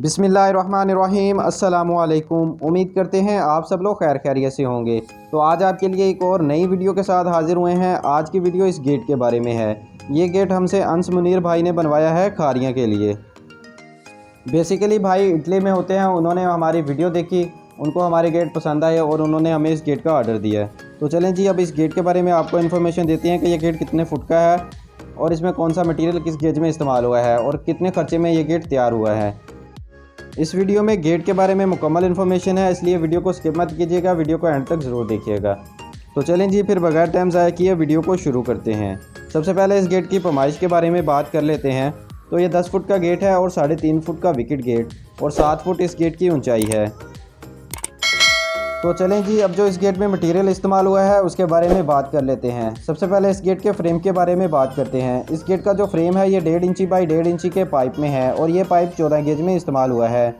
बिस्मिल्लाहिर्रहमानिर्रहीम अस्सलामुअलैकुम। उम्मीद करते हैं आप सब लोग खैर खैरियत से होंगे। तो आज आपके लिए एक और नई वीडियो के साथ हाजिर हुए हैं। आज की वीडियो इस गेट के बारे में है। ये गेट हमसे अंस मुनीर भाई ने बनवाया है खारियाँ के लिए। बेसिकली भाई इटली में होते हैं, उन्होंने हमारी वीडियो देखी, उनको हमारे गेट पसंद आए और उन्होंने हमें इस गेट का ऑर्डर दिया है। तो चलें जी, अब इस गेट के बारे में आपको इन्फॉर्मेशन देते हैं कि ये गेट कितने फुट का है और इसमें कौन सा मटेरियल किस गेज में इस्तेमाल हुआ है और कितने खर्चे में ये गेट तैयार हुआ है। इस वीडियो में गेट के बारे में मुकम्मल इन्फॉर्मेशन है, इसलिए वीडियो को स्किप मत कीजिएगा, वीडियो को एंड तक ज़रूर देखिएगा। तो चलें जी, फिर बगैर टाइम ज़ाया किए वीडियो को शुरू करते हैं। सबसे पहले इस गेट की पैमाइश के बारे में बात कर लेते हैं। तो ये 10 फुट का गेट है और 3.5 फुट का विकेट गेट और 7 फुट इस गेट की ऊंचाई है। तो चलें जी, अब जो इस गेट में मटेरियल इस्तेमाल हुआ है उसके बारे में बात कर लेते हैं। सबसे पहले इस गेट के फ्रेम के बारे में बात करते हैं। इस गेट का जो फ्रेम है ये 1.5 इंची बाई 1.5 इंची के पाइप में है और ये पाइप 14 गेज में इस्तेमाल हुआ है।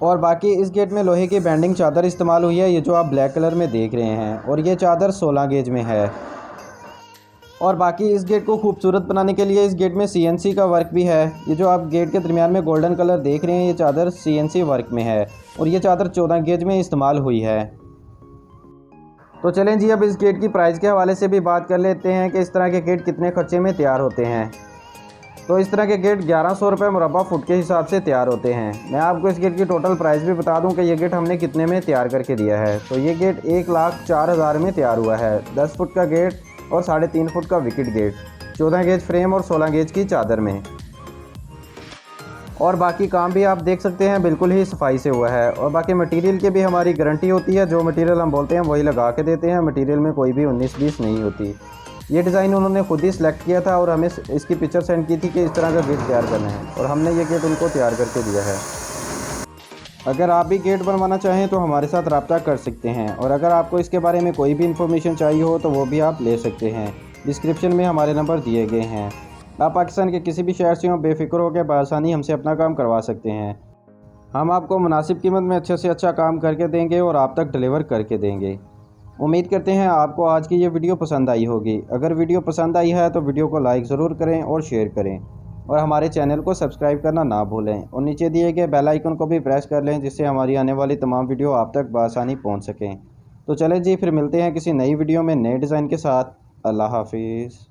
और बाकी इस गेट में लोहे की बैंडिंग चादर इस्तेमाल हुई है, ये जो आप ब्लैक कलर में देख रहे हैं, और ये चादर 16 गेज में है। और बाकी इस गेट को खूबसूरत बनाने के लिए इस गेट में CNC का वर्क भी है। ये जो आप गेट के दरमियान में गोल्डन कलर देख रहे हैं, ये चादर CNC वर्क में है और ये चादर 14 गेज में इस्तेमाल हुई है। तो चलें जी, अब इस गेट की प्राइस के हवाले से भी बात कर लेते हैं कि इस तरह के गेट कितने खर्चे में तैयार होते हैं। तो इस तरह के गेट 1100 रुपये मुरब्बा फुट के हिसाब से तैयार होते हैं। मैं आपको इस गेट की टोटल प्राइस भी बता दूं कि ये गेट हमने कितने में तैयार करके दिया है। तो ये गेट 1,04,000 में तैयार हुआ है। 10 फुट का गेट और 3.5 फुट का विकेट गेट, 14 गेज फ्रेम और 16 गेज की चादर में। और बाकी काम भी आप देख सकते हैं बिल्कुल ही सफाई से हुआ है। और बाकी मटेरियल की भी हमारी गारंटी होती है, जो मटेरियल हम बोलते हैं वही लगा के देते हैं। मटेरियल में कोई भी 19-20 नहीं होती। ये डिज़ाइन उन्होंने खुद ही सिलेक्ट किया था और हमें इसकी पिक्चर सेंड की थी कि इस तरह का गेट तैयार करना है, और हमने ये गेट उनको तैयार करके दिया है। अगर आप भी गेट बनवाना चाहें तो हमारे साथ रब्ता कर सकते हैं, और अगर आपको इसके बारे में कोई भी इन्फॉर्मेशन चाहिए हो तो वो भी आप ले सकते हैं। डिस्क्रिप्शन में हमारे नंबर दिए गए हैं। आप पाकिस्तान के किसी भी शहर से हो, बेफिक्र होकर बआसानी हमसे अपना काम करवा सकते हैं। हम आपको मुनासिब कीमत में अच्छे से अच्छा काम करके देंगे और आप तक डिलीवर करके देंगे। उम्मीद करते हैं आपको आज की ये वीडियो पसंद आई होगी। अगर वीडियो पसंद आई है तो वीडियो को लाइक ज़रूर करें और शेयर करें, और हमारे चैनल को सब्सक्राइब करना ना भूलें, और नीचे दिए गए बेल आइकन को भी प्रेस कर लें, जिससे हमारी आने वाली तमाम वीडियो आप तक बआसानी पहुंच सकें। तो चलें जी, फिर मिलते हैं किसी नई वीडियो में नए डिज़ाइन के साथ। अल्लाह हाफिज़।